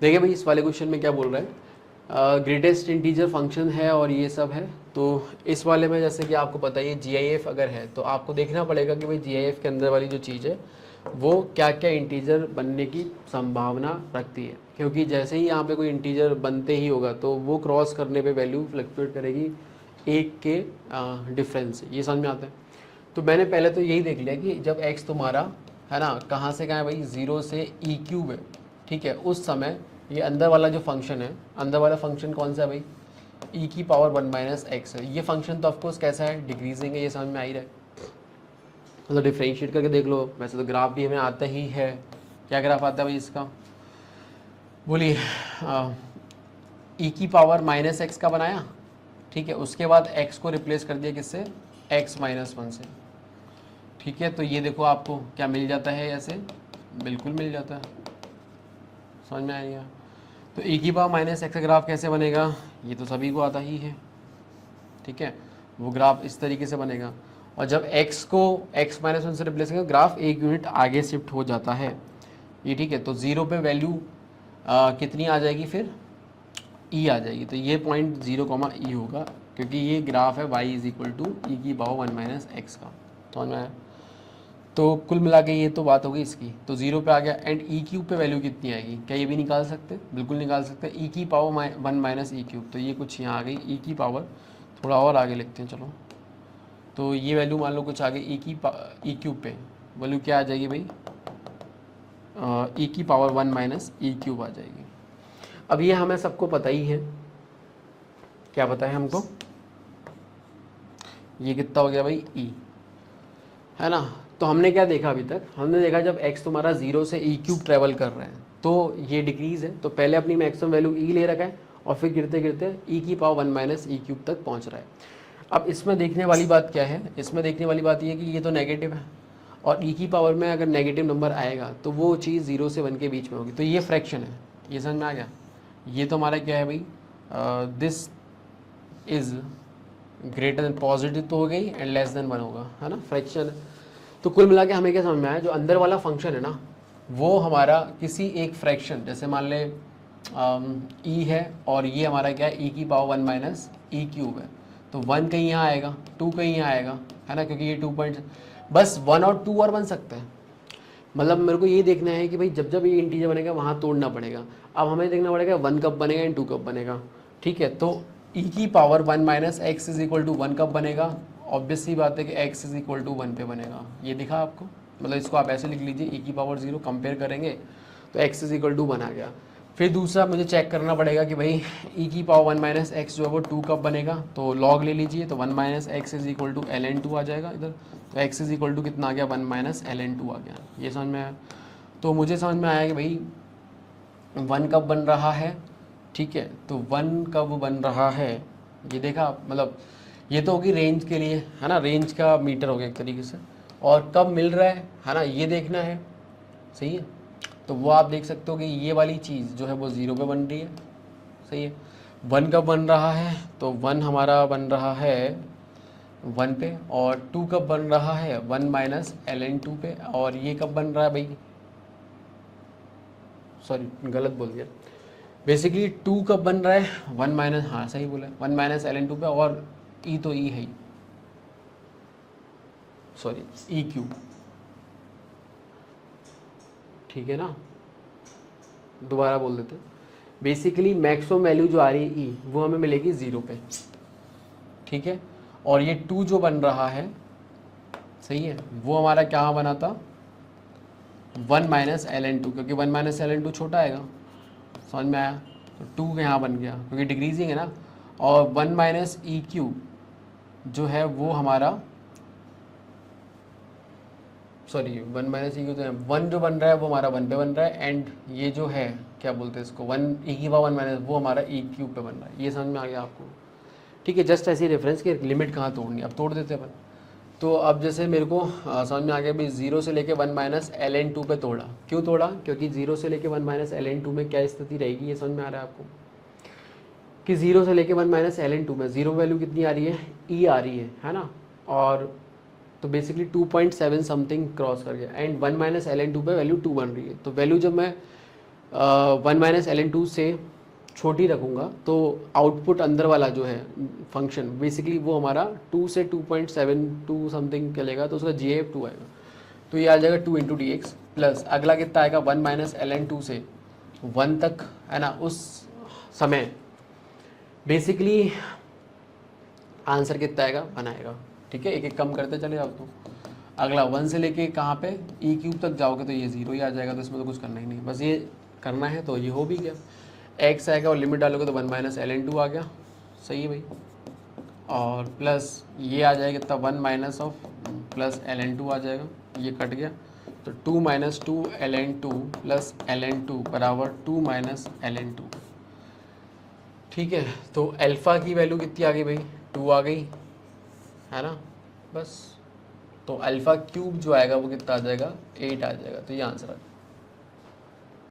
देखिए भाई, इस वाले क्वेश्चन में क्या बोल रहा है, ग्रेटेस्ट इंटीजर फंक्शन है और ये सब है। तो इस वाले में जैसे कि आपको पता है GIF अगर है तो आपको देखना पड़ेगा कि भाई GIF के अंदर वाली जो चीज़ है वो क्या क्या इंटीजर बनने की संभावना रखती है, क्योंकि जैसे ही यहाँ पे कोई इंटीजर बनते ही होगा तो वो क्रॉस करने पे वैल्यू फ्लक्चुएट करेगी एक के डिफरेंस से। ये समझ में आता है। तो मैंने पहले तो यही देख लिया कि जब x तुम्हारा है ना कहाँ से कहाँ है भाई, 0 से e³ है, ठीक है, उस समय ये अंदर वाला जो फंक्शन है, अंदर वाला फंक्शन कौन सा है भाई, e⁻1 - x है। ये फंक्शन तो ऑफकोर्स कैसा है, डिक्रीजिंग है, ये समझ में आ ही रहा है। मतलब डिफ्रेंशिएट करके देख लो, वैसे तो ग्राफ भी हमें आता ही है। क्या ग्राफ आता है भाई इसका, बोलिए। e⁻−x का बनाया, ठीक है, उसके बाद x को रिप्लेस कर दिया किससे, x-1 से, ठीक है। तो ये देखो आपको क्या मिल जाता है, ऐसे बिल्कुल मिल जाता है, समझ में आएगा। तो e⁻−x का ग्राफ कैसे बनेगा, ये तो सभी को आता ही है, ठीक है। वो ग्राफ इस तरीके से बनेगा, और जब x को x-1 से रिप्लेस करेंगे ग्राफ एक यूनिट आगे शिफ्ट हो जाता है, ये ठीक है। तो 0 पे वैल्यू कितनी आ जाएगी, फिर e आ जाएगी। तो ये पॉइंट 0, e होगा, क्योंकि ये ग्राफ है y = e⁻1 - x का, समझ में आया। तो कुल मिला के ये तो बात होगी इसकी। तो 0 पे आ गया, एंड e³ पे वैल्यू कितनी आएगी, क्या ये भी निकाल सकते, बिल्कुल निकाल सकते। e⁻1 - e³, तो ये कुछ यहाँ आ गई e⁻, थोड़ा और आगे लिखते हैं चलो। तो ये वैल्यू मान लो कुछ आ गई e³ पे वैल्यू क्या आ जाएगी भाई, e⁻1 - e³ आ जाएगी। अब ये हमें सबको पता ही है, क्या पता है हमको, ये कितना हो गया भाई e, है ना। तो हमने क्या देखा अभी तक, हमने देखा जब x तुम्हारा 0 से e³ ट्रेवल कर रहा है तो ये डिक्रीज है। तो पहले अपनी मैक्सिमम वैल्यू e ले रखा है और फिर गिरते गिरते e⁻1 - e³ तक पहुंच रहा है। अब इसमें देखने वाली बात क्या है, इसमें देखने वाली बात ये है कि ये तो नेगेटिव है, और e की पावर में अगर नेगेटिव नंबर आएगा तो वो चीज़ 0 से 1 के बीच में होगी। तो ये फ्रैक्शन है, ये समझ में आ गया। ये तो हमारा क्या है भाई, this is greater than, positive तो हो गई, एंड लेस देन 1 होगा, है ना, फ्रैक्शन। तो कुल मिला के हमें क्या समझ में आया, जो अंदर वाला फंक्शन है ना वो हमारा किसी एक फ्रैक्शन, जैसे मान ले e है और ये हमारा क्या है e⁻1 - e³ है, तो 1 कहीं यहाँ आएगा, 2 कहीं यहाँ आएगा, है ना, क्योंकि ये 2 पॉइंट, बस 1 और 2 और बन सकते हैं। मतलब मेरे को ये देखना है कि भाई जब जब ये इंटीजर बनेगा वहाँ तोड़ना पड़ेगा। अब हमें देखना पड़ेगा 1 कब बनेगा एंड 2 कब बनेगा, ठीक है। तो e⁻1 - x = 1 कब बनेगा, ऑब्वियस सी बात है कि x = 1 पे बनेगा। ये दिखा आपको, मतलब इसको आप ऐसे लिख लीजिए, e⁻0 कंपेयर करेंगे तो x = 1 आ गया। फिर दूसरा मुझे चेक करना पड़ेगा कि भाई e⁻1 - x जो है वो 2 कब बनेगा, तो log ले लीजिए, तो 1 - x = ln2 आ जाएगा इधर। तो x = कितना आ गया, 1 - ln2 आ गया। ये समझ में आया। तो मुझे समझ में आया कि भाई 1 कब बन रहा है, ठीक है। तो 1 कब बन रहा है ये देखा, मतलब ये तो होगी रेंज के लिए, है ना, रेंज का मीटर हो गया एक तरीके से। और कब मिल रहा है ना, ये देखना है, सही है। तो वो आप देख सकते हो कि ये वाली चीज़ जो है वो 0 पे बन रही है, सही है। 1 कब बन रहा है, तो 1 हमारा बन रहा है 1 पे, और 2 कब बन रहा है, 1 - ln2 पे, और ये कब बन रहा है भाई, सॉरी गलत बोल दिया, बेसिकली 2 कब बन रहा है, 1 हाँ सही बोला, 1 - ln2 पे, और e तो e है ही, सॉरी e³, ठीक है ना, दोबारा बोल देते। बेसिकली मैक्सिमम वैल्यू जो आ रही है e, वो हमें मिलेगी 0 पे, ठीक है। और ये 2 जो बन रहा है, सही है, वो हमारा क्या बना था, 1 - ln2, क्योंकि 1 - ln2 छोटा आएगा, समझ में आया। तो 2 यहाँ बन गया क्योंकि डिक्रीजिंग है ना। और 1 - e³ जो है वो हमारा, सॉरी 1 - e³ तो 1 जो बन रहा है वो हमारा 1 पे बन रहा है, एंड ये जो है क्या बोलते हैं इसको, 1 e⁻1 - वो हमारा e³ पे बन रहा है। ये समझ में आ गया आपको, ठीक है। जस्ट ऐसे रेफरेंस की लिमिट कहाँ तोड़नी, अब तोड़ देते अपन। तो अब जैसे मेरे को समझ में आ गया भाई, 0 से लेके 1 - ln2 पे तोड़ा, क्यों तोड़ा, क्योंकि 0 से लेके 1 - ln2 में क्या स्थिति रहेगी, ये समझ में आ रहा है आपको, कि 0 से लेके 1 - ln2 में 0 वैल्यू कितनी आ रही है, e आ रही है ना। और तो बेसिकली 2.7 समथिंग क्रॉस कर गया, एंड 1 - ln2 पे वैल्यू 2 बन रही है। तो वैल्यू जब मैं one minus L N two से छोटी रखूँगा तो आउटपुट अंदर वाला जो है फंक्शन बेसिकली वो हमारा 2 से 2.72 समथिंग चलेगा, तो उसका जी एफ 2 आएगा, तो ये आ जाएगा 2 इंटू डी एक्स प्लस अगला कितना आएगा 1 माइनस एल एन टू से 1 तक, है ना। उस समय बेसिकली आंसर कितना आएगा 1 आएगा, ठीक है। एक एक कम करते चले जाओ। तो अगला 1 से लेके कहाँ पे ई क्यूब तक जाओगे तो ये 0 ही आ जाएगा, तो इसमें तो कुछ करना ही नहीं, बस ये करना है तो ये हो भी गया। एक्स आएगा और लिमिट डालोगे तो 1 माइनस एल एन टू आ गया, सही है भाई। और प्लस ये आ जाएगा कितना 1 minus of plus L N two आ जाएगा, ये कट गया, तो 2 minus 2 L N two plus L N two बराबर 2 माइनस एल एन टू, ठीक है। तो अल्फ़ा की वैल्यू कितनी आ गई भाई 2 आ गई, है ना, बस। तो अल्फ़ा क्यूब जो आएगा वो कितना आ जाएगा 8 आ जाएगा, तो ये आंसर आ जाएगा।